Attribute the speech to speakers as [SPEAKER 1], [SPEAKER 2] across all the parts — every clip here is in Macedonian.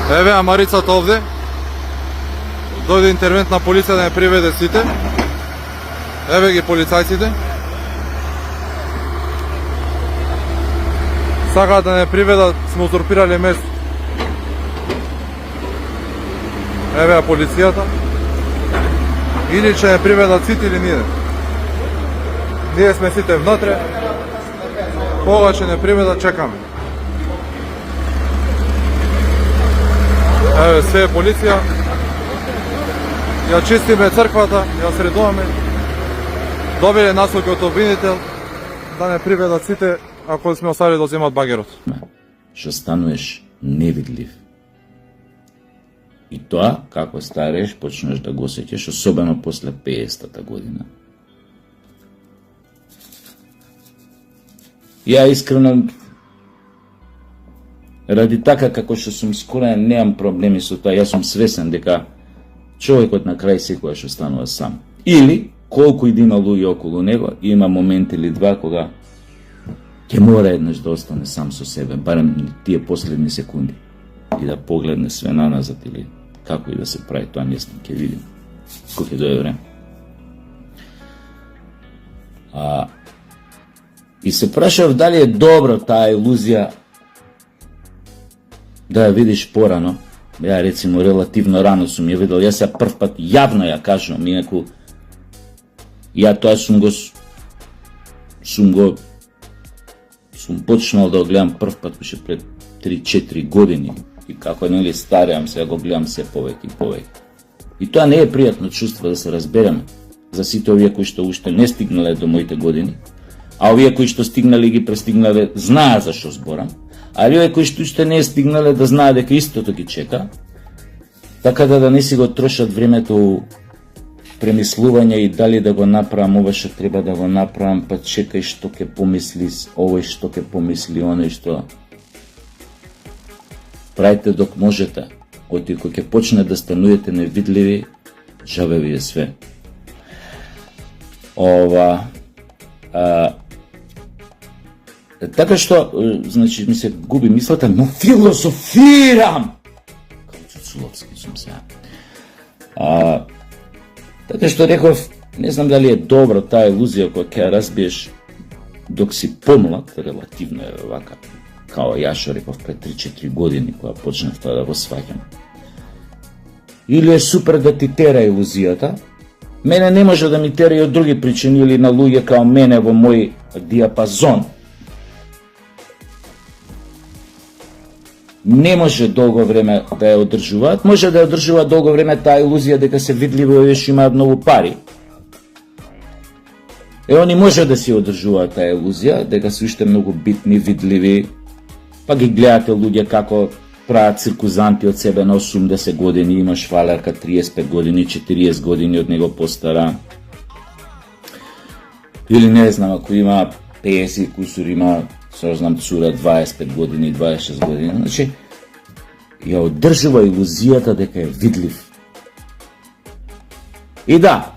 [SPEAKER 1] Еве Амарицата овде. Дојде интервентна полиција да не приведе сите. Еве ги полицајците. Сакаат да не приведат, сме узурпирале место. Еве полицијата. Или ќе не приведат сите или ние. Ние сме сите внатре. Кога ќе не приведат, чекаме. Еве све е полиција. Ја чистиме црквата, ја средуваме. Добиле насоки од обвинител да не приведат сите ако сме оставили да земат багерот.
[SPEAKER 2] Што стануваш невидлив. И тоа, како стареш, почнеш да го осеќаш, особено после 50-та година. Ја искрено, ради така како што сум скорен, немам проблеми со тоа. Јас сум свесен дека човекот на крај секогаш останува сам. Или, колку и да има луѓе околу него, има момент или два кога ќе мора еднаш да остане сам со себе, барем тие последни секунди. И да погледне све наназад или како и да се прави, тоа не знам, ќе видим. Кога ќе дојде време. И се прашав дали е добро таа илузија да ја видиш порано. Ја рецимо релативно рано сум ја видел, јас ја прв пат јавно ја кажувам, иако ја тоа сум почнал да го гледам прв пат уште пред 3-4 години и како нели стареам се, го гледам се повеќе и повеќе. И тоа не е пријатно чувство, да се разбереме, за сите овие кои што уште не стигнале до моите години, а овие кои што стигнале ги престигнале знаат за што зборам, а овие кои што уште не стигнале да знаат дека истото ги чека, така да не си го трошат времето премислување и дали да го направам ова што треба да го направам, па чекај што ќе помисли овој, што ќе помисли оној, што. Правите док можете, оти кога ќе почне да стануете невидливи, жабе ви е све. Така што, значи, ми се губи мислата, но филозофирам! Како Цуцуловски сум сега. Така што реков, не знам дали е добро таа илузија која ќе ја разбиеш док си помлад, релативно е вака, као ја што реков пред 3-4 години кога почнав тоа да го сваќам. Или е супер да ти тера илузијата, мене не може да ми тера и од други причини или на луѓе као мене во мој диапазон. Не може долго време да ја одржуваат, може да ја одржуваат долго време таа илузија дека се видливи и што имаат многу пари. Они може да си одржуваат таа илузија, дека се уште многу битни, видливи, па ги гледате луѓе како прават циркузанти од себе на 80 години, имаш фалерка 35 години, 40 години од него постара. Или не знам, ако има 50 кусур, има знам цура 25 години, 26 години, значи ја одржува илузијата дека е видлив. И да,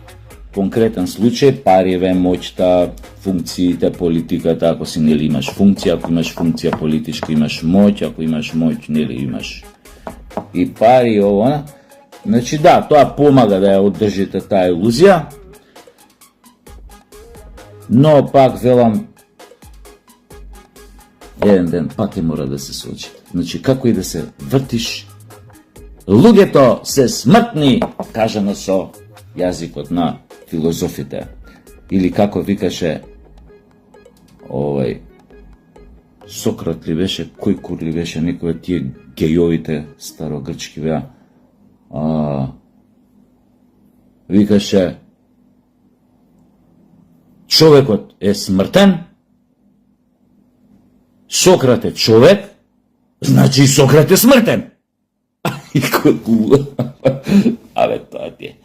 [SPEAKER 2] конкретен случај, париве, моќта, функциите, политиката, ако си нели имаш функција, ако имаш функција политичка, имаш моќ, ако имаш моќ, нели имаш и пари и ова, значи да, тоа помага да ја одржите таа илузија, но пак велам, еден ден пак е мора да се случи. Значи, како и да се вртиш, луѓето се смртни, кажано со јазикот на филозофите. Или како викаше Сократ ли беше, кој кур ли беше, некој од тие гејовите старогрчки беа, викаше човекот е смртен, Сократ е човек, значи и Сократ е смртен. Абе, тоа ти е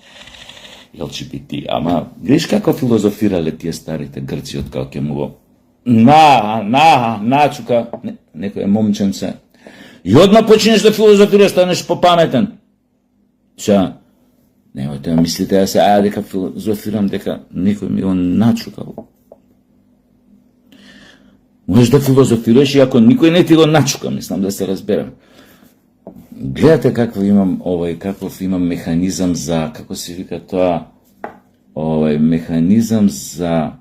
[SPEAKER 2] LGBT, ама видиш како филозофирале тие старите грци од како ќе му го начука некој момченце. И одма почнеш да филозофираш, станеш попаметен. Сега, немојте да мислите да се дека филозофирам, дека некој ми го начукал. Можеш да филозофираш и ако никој не ти го начука, мислам да се разберем. гледате каков имам механизам за, како се вика тоа, механизам за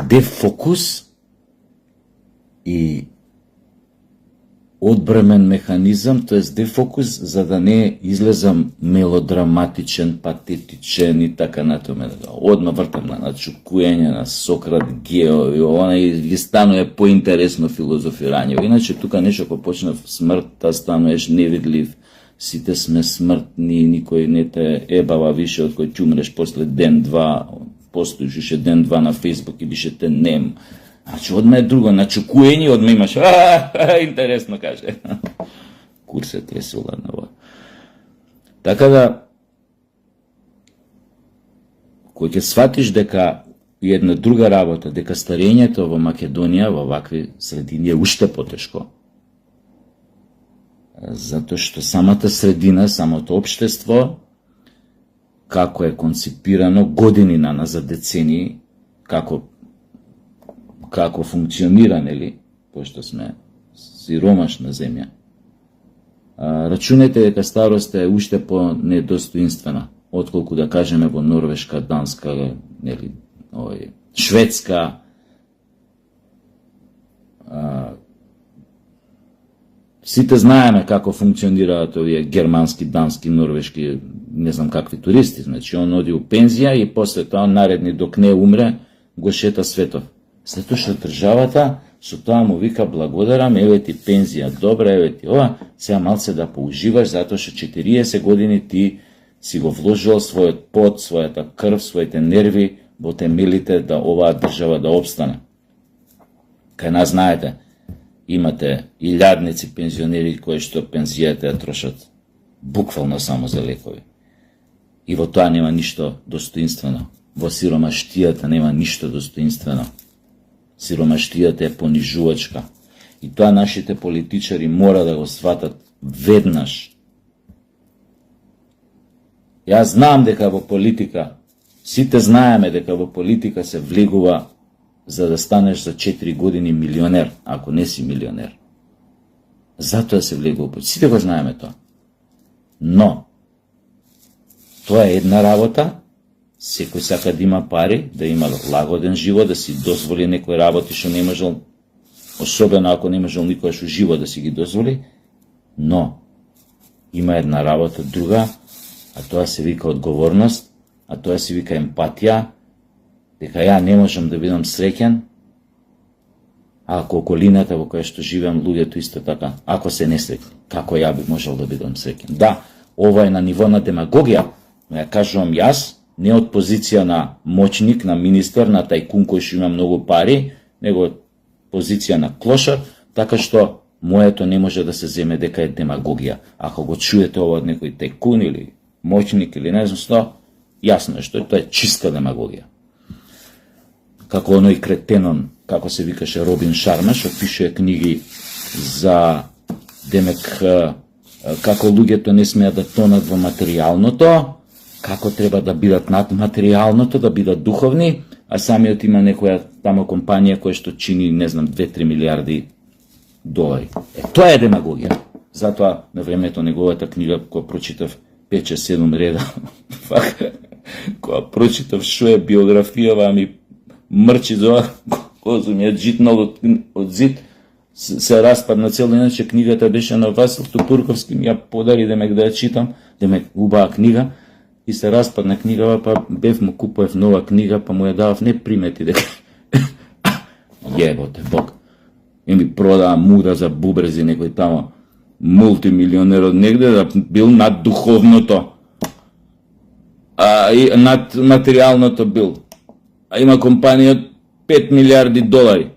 [SPEAKER 2] дефокус и одбремен механизам, тоест дефокус, за да не излезам мелодраматичен, патетичен и така натоме. Одма вртам на начукуење, на Сократ, Гео, и она и станува поинтересно филозофирање. Иначе тука нешто ако почнав смртта, стануваш невидлив, сите сме смртни, никој не те ебава више од кој ќе умреш после ден-два, постоиш уште ден-два на Фейсбук и бише те нем. Значи, одма е друго, начукуење, одма имаш, интересно каже. Курс е тресила на ова. Така да, кој ќе сватиш дека и една друга работа, дека старењето во Македонија, во вакви средини е уште потешко. Затоа што самата средина, самото општество, како е конципирано години назад, децении, како функционира, нели, пошто сме сиромашна земја. Рачунете дека староста е уште по-недостоинствена, отколку да кажеме во Норвешка, Данска, нели, Шведска, сите знаеме како функционираат овие германски, дански, норвешки, не знам какви туристи. Значи, он оди у пензија и после тоа наредни док не умре, го шета светов. Затоа што државата со тоа му вика благодарам, еве ти пензија добра, еве ти ова, сега малце да поуживаш, затоа што 40 години ти си го вложил својот пот, својата крв, своите нерви во темелите да оваа држава да обстане. Кај нас, знаете, имате илјадници пензионери кои што пензијата ја трошат буквално само за лекови. И во тоа нема ништо достоинствено. Во сиромаштијата нема ништо достоинствено. Сиромаштијата е понижувачка. И тоа нашите политичари мора да го сватат веднаш. Јас знам дека во политика, сите знаеме дека во политика се влегува за да станеш за 4 години милионер, ако не си милионер. Затоа се влегува. Сите го знаеме тоа. Но, тоа е една работа, секој сака да има пари, да има лагоден живот, да си дозволи некои работи што не можел, особено ако не можел никогаш уживо да си ги дозволи, но има една работа друга, а тоа се вика одговорност, а тоа се вика емпатија, дека ја не можам да бидам среќен, а ако околината во која што живеам луѓето исто така, ако се несреќни, како ја би можел да бидам среќен. Да, ова е на ниво на демагогија, но ја кажувам јас, не од позиција на моќник, на министер, на тајкун кој што има многу пари, него од позиција на клошар, така што моето не може да се земе дека е демагогија. Ако го чуете ова од некој тајкун или моќник или не знам што, јасно е што тоа е чиста демагогија. Како оној кретенон, како се викаше Робин Шарма, што пишува книги за демек како луѓето не смеат да тонат во материјалното, како треба да бидат над материјалното, да бидат духовни, а самиот има некоја тамо компанија која што чини, не знам, 2-3 милиарди долари. Тоа е демагогија. Затоа на времето неговата книга, која прочитав 5-7 реда, која прочитав што е биографијава, ми мрчи за ова, козу ми е джитнал од зид, се распадна цело, иначе книгата беше на Васил Тупурковски, ми ја подари демек да ја читам, демек убава книга, и се распадна книгава, па бев му купував нова книга, па му ја давав не примети дека јеботе Бог. И ми продава муда за бубрези некој тамо мултимилионер од негде, да бил над духовното, и над материјалното бил. А има компанија 5 милиарди долари.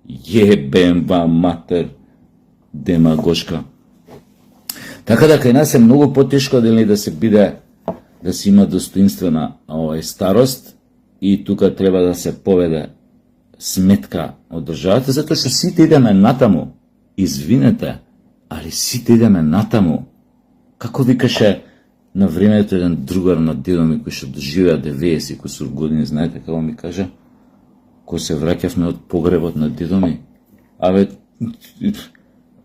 [SPEAKER 2] Јебем вам матер, демагошка. Така да кај нас е многу потешко дали да се биде, да се има достоинствена старост и тука треба да се поведе сметка од државата, затоа што сите идеме натаму. Извинете, али сите идеме натаму. Како викаше на времето еден другар на дедо ми кој што доживеа 90 кусур години, знаете како ми кажа? Кој се враќавме од погребот на дедо ми,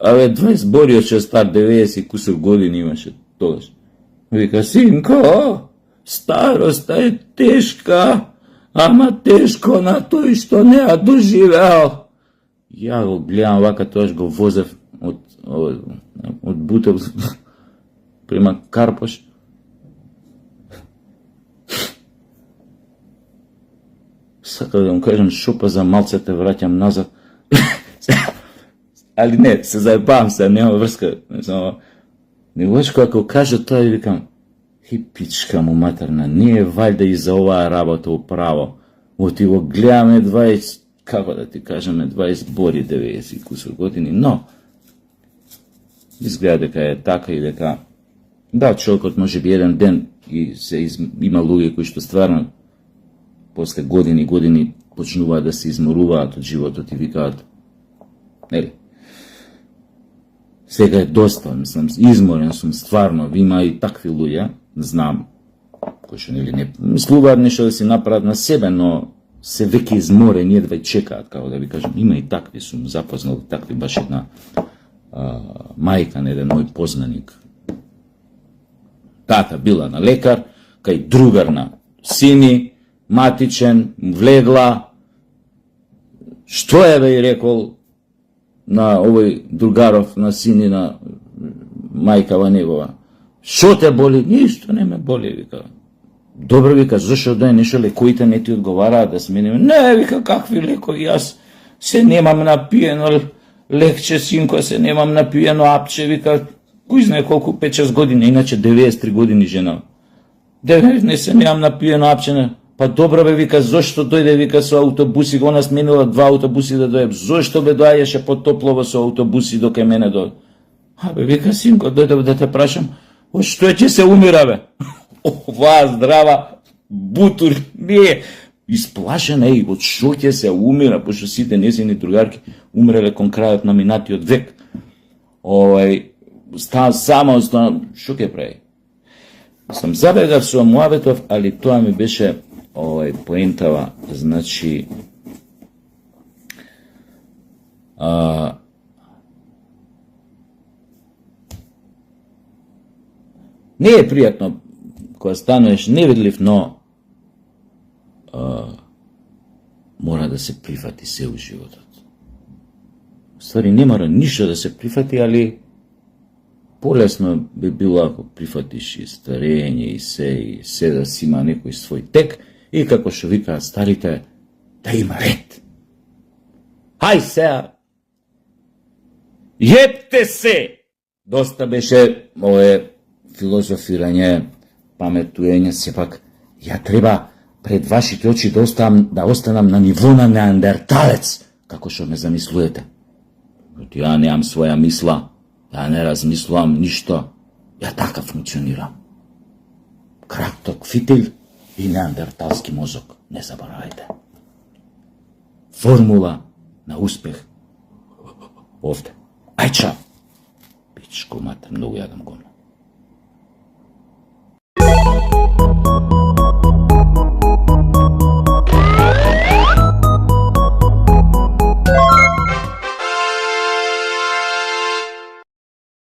[SPEAKER 2] Абе, 20 борио че стар 90 и кусор години имаше тогаш. Вика, синко, староста е тешка, ама тешко на тој што не ја доживеал. Ја го гледам вака, тоаш го возев од Бутел према Карпош. Сака да му кажем, шопа за малце те враќам назад. Али не, се заебавам се, нема врска. Не лош како кажа тоа и викам, пичка му матерна, ние вајда и за оваа работа управо. Оти го гледаме 20, како да ти кажеме, 20 бори 90 кусор години, но изгледа дека е така и дека да, човекот може би еден ден и има луѓе кои што стварно после години почнуваат да се изморуваат од животот и викаат, нели, сега е доста, мислам, изморен сум стварно, има и такви луѓе, знам, кои што нели не мислуваат нешто да си направат на себе, но се веќе изморени, едва чекаат, како да ви кажам, има и такви, сум запознал такви, баш една мајка на еден мој познаник. Тата била на лекар, кај другар на сини, матичен, влегла, што е бе и рекол на овој другаров, на сини, на мајкава негова. Шо те боли? Ништо не ме боли, вика. Добро, вика, зашо да е нешто лекоите не ти одговараат да смениме? Не, вика, какви лекои, јас се немам напиено лекче, синко, се немам напиено апче, вика, кој знае колку 5-6 години, иначе 93 години жена. Не се немам напиено апче, па добро бе, вика, зошто дојде, вика, со аутобуси, го нас менила 2 аутобуси да дојде, зошто бе доаѓаше потоплово со аутобуси до кај мене дојде? Абе, вика, синко, дојде да те прашам, од што е че се умира, бе? Оваа здрава бутур, не, исплашена и од што ќе се умира, пошто сите незини другарки умреле кон крајот на минатиот век. Само што ќе прави? Сам забегав со муабетов, али тоа ми беше поентава, значи не е пријатно кога станеш невидлив, но мора да се прифати се у животот. Ствари, не мора ништо да се прифати, али полесно би било ако прифатиш и старење и се да си има некој свој тек и како што викаат старите, да има ред. Хај сега, јепте се! Доста беше ове филозофирање, паметуење, сепак ја треба пред вашите очи да останам на ниво на неандерталец, како што ме замислуете. Ја неам своја мисла, ја не размислувам ништо, ја така функционирам. Краток фитил и неандерталски мозок, не заборавајте. Формула на успех овде. Ај чао! Пичко матер, многу јадам гомна.